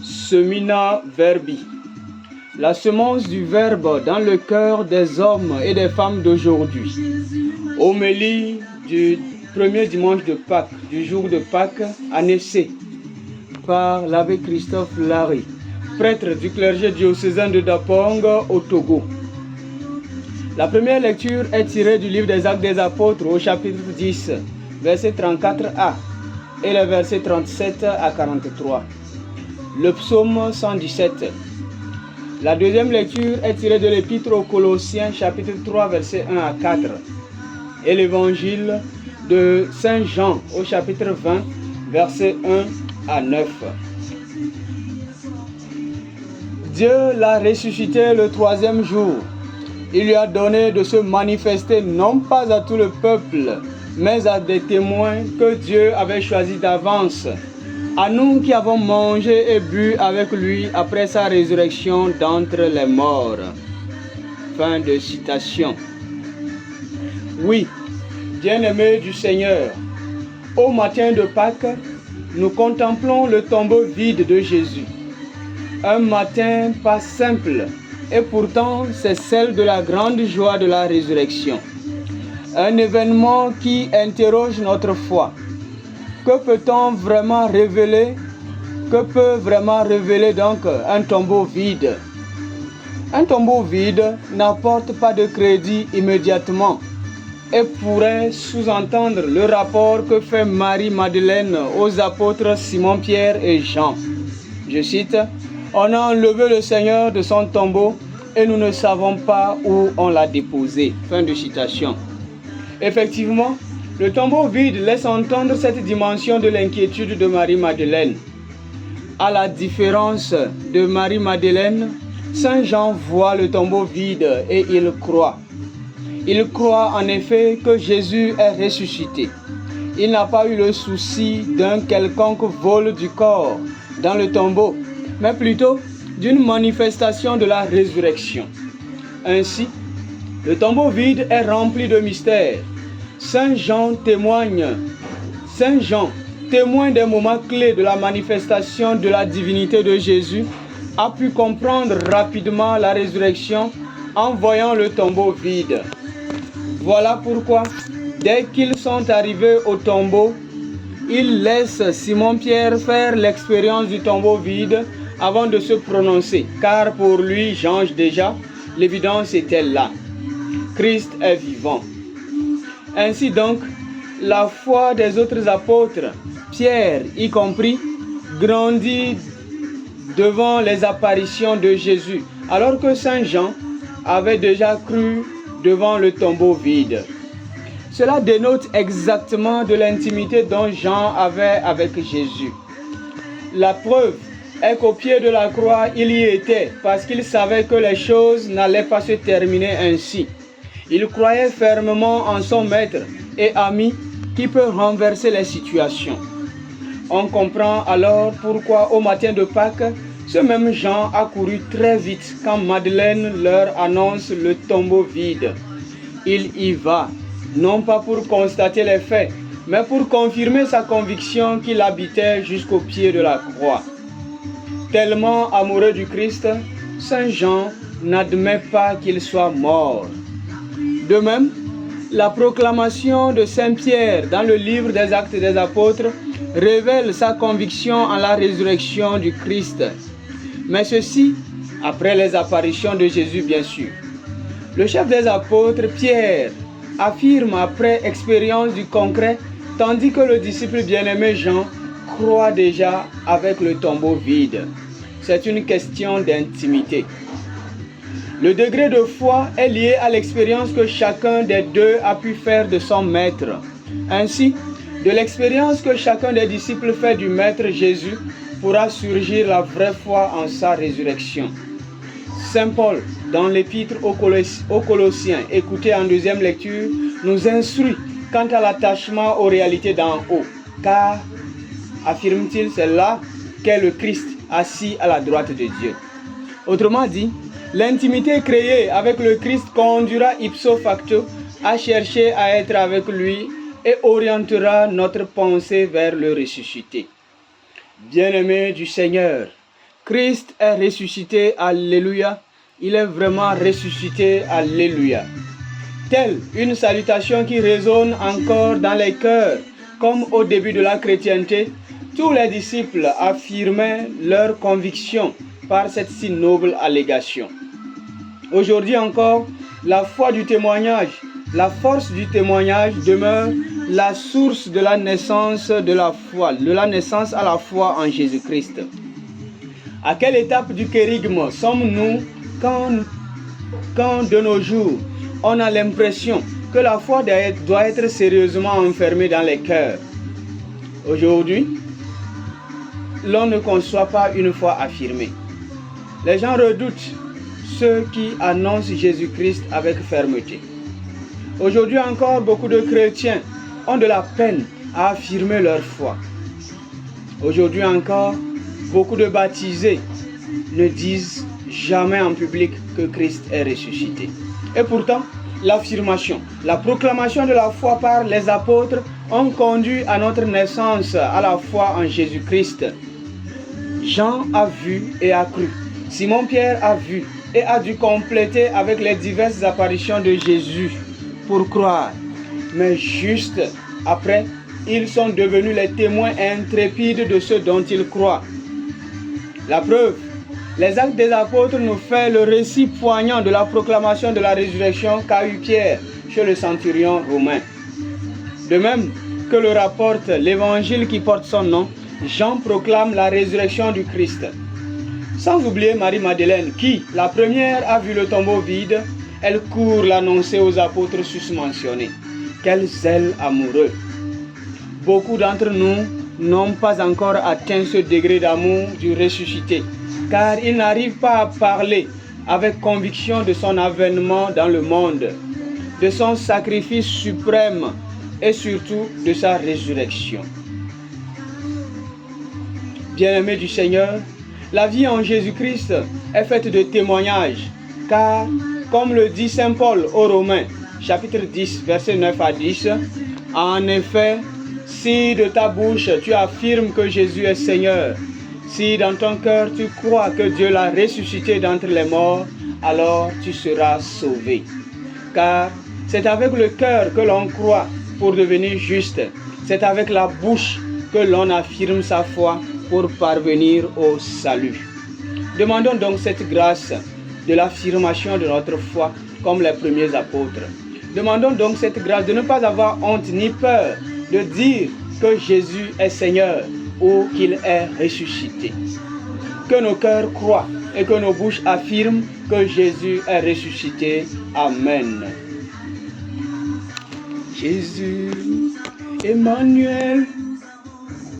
Semina Verbi. La semence du Verbe dans le cœur des hommes et des femmes d'aujourd'hui. Homélie du premier dimanche de Pâques, du jour de Pâques, année C, par l'abbé Christophe Larry, prêtre du clergé diocésain de Dapong au Togo. La première lecture est tirée du livre des Actes des Apôtres au chapitre 10, verset 34a et les versets 37 à 43. Le psaume 117. La deuxième lecture est tirée de l'épître aux Colossiens, chapitre 3, versets 1 à 4, et l'évangile de Saint Jean au chapitre 20, versets 1 à 9. Dieu l'a ressuscité le troisième jour. Il lui a donné de se manifester non pas à tout le peuple, mais à des témoins que Dieu avait choisis d'avance, à nous qui avons mangé et bu avec lui après sa résurrection d'entre les morts. Fin de citation. Oui, bien-aimés du Seigneur, au matin de Pâques, nous contemplons le tombeau vide de Jésus. Un matin pas simple, et pourtant c'est celle de la grande joie de la résurrection. Un événement qui interroge notre foi. Que peut-on vraiment révéler? Que peut vraiment révéler donc un tombeau vide? Un tombeau vide n'apporte pas de crédit immédiatement et pourrait sous-entendre le rapport que fait Marie-Madeleine aux apôtres Simon-Pierre et Jean. Je cite, « On a enlevé le Seigneur de son tombeau et nous ne savons pas où on l'a déposé. » Fin de citation. Effectivement, le tombeau vide laisse entendre cette dimension de l'inquiétude de Marie-Madeleine. À la différence de Marie-Madeleine, Saint Jean voit le tombeau vide et il croit. Il croit en effet que Jésus est ressuscité. Il n'a pas eu le souci d'un quelconque vol du corps dans le tombeau, mais plutôt d'une manifestation de la résurrection. Ainsi, le tombeau vide est rempli de mystères. Saint Jean, témoin des moments clés de la manifestation de la divinité de Jésus, a pu comprendre rapidement la résurrection en voyant le tombeau vide. Voilà pourquoi, dès qu'ils sont arrivés au tombeau, il laisse Simon-Pierre faire l'expérience du tombeau vide avant de se prononcer, car pour lui, Jean déjà, l'évidence était là. Christ est vivant. Ainsi donc, la foi des autres apôtres, Pierre y compris, grandit devant les apparitions de Jésus, alors que Saint Jean avait déjà cru devant le tombeau vide. Cela dénote exactement de l'intimité dont Jean avait avec Jésus. La preuve est qu'au pied de la croix, il y était, parce qu'il savait que les choses n'allaient pas se terminer ainsi. Il croyait fermement en son maître et ami qui peut renverser les situations. On comprend alors pourquoi au matin de Pâques, ce même Jean a couru très vite quand Madeleine leur annonce le tombeau vide. Il y va, non pas pour constater les faits, mais pour confirmer sa conviction qu'il habitait jusqu'au pied de la croix. Tellement amoureux du Christ, Saint Jean n'admet pas qu'il soit mort. De même, la proclamation de Saint Pierre dans le livre des Actes des Apôtres révèle sa conviction en la résurrection du Christ. Mais ceci, après les apparitions de Jésus bien sûr. Le chef des apôtres, Pierre, affirme après expérience du concret, tandis que le disciple bien-aimé Jean croit déjà avec le tombeau vide. C'est une question d'intimité. Le degré de foi est lié à l'expérience que chacun des deux a pu faire de son maître. Ainsi, de l'expérience que chacun des disciples fait du maître Jésus pourra surgir la vraie foi en sa résurrection. Saint Paul, dans l'épître aux Colossiens, écouté en deuxième lecture, nous instruit quant à l'attachement aux réalités d'en haut. Car, affirme-t-il, c'est là qu'est le Christ assis à la droite de Dieu. Autrement dit, l'intimité créée avec le Christ conduira ipso facto à chercher à être avec lui et orientera notre pensée vers le ressuscité. Bien-aimés du Seigneur, Christ est ressuscité, alléluia. Il est vraiment ressuscité, alléluia. Telle une salutation qui résonne encore dans les cœurs, comme au début de la chrétienté, tous les disciples affirmaient leur conviction par cette si noble allégation. Aujourd'hui encore, la foi du témoignage, la force du témoignage demeure la source de la naissance de la foi, de la naissance à la foi en Jésus-Christ. À quelle étape du kérigme sommes-nous quand de nos jours, on a l'impression que la foi doit être sérieusement enfermée dans les cœurs? Aujourd'hui, l'on ne conçoit pas une foi affirmée. Les gens redoutent ceux qui annoncent Jésus-Christ avec fermeté. Aujourd'hui encore, beaucoup de chrétiens ont de la peine à affirmer leur foi. Aujourd'hui encore, beaucoup de baptisés ne disent jamais en public que Christ est ressuscité. Et pourtant, l'affirmation, la proclamation de la foi par les apôtres ont conduit à notre naissance à la foi en Jésus-Christ. Jean a vu et a cru. Simon-Pierre a vu et a dû compléter avec les diverses apparitions de Jésus pour croire. Mais juste après, ils sont devenus les témoins intrépides de ce dont ils croient. La preuve, les Actes des Apôtres nous fait le récit poignant de la proclamation de la résurrection qu'a eu Pierre chez le centurion romain. De même que le rapporte l'évangile qui porte son nom, Jean proclame la résurrection du Christ. Sans oublier Marie-Madeleine qui, la première, a vu le tombeau vide, elle court l'annoncer aux apôtres susmentionnés. Quel zèle amoureux! Beaucoup d'entre nous n'ont pas encore atteint ce degré d'amour du ressuscité, car ils n'arrivent pas à parler avec conviction de son avènement dans le monde, de son sacrifice suprême et surtout de sa résurrection. Bien-aimés du Seigneur, la vie en Jésus-Christ est faite de témoignages, car, comme le dit Saint Paul aux Romains, chapitre 10, versets 9 à 10, en effet, si de ta bouche tu affirmes que Jésus est Seigneur, si dans ton cœur tu crois que Dieu l'a ressuscité d'entre les morts, alors tu seras sauvé. Car c'est avec le cœur que l'on croit pour devenir juste. C'est avec la bouche que l'on affirme sa foi pour parvenir au salut. Demandons donc cette grâce de l'affirmation de notre foi comme les premiers apôtres. Demandons donc cette grâce de ne pas avoir honte ni peur de dire que Jésus est Seigneur ou qu'il est ressuscité. Que nos cœurs croient et que nos bouches affirment que Jésus est ressuscité. Amen. Jésus, Emmanuel,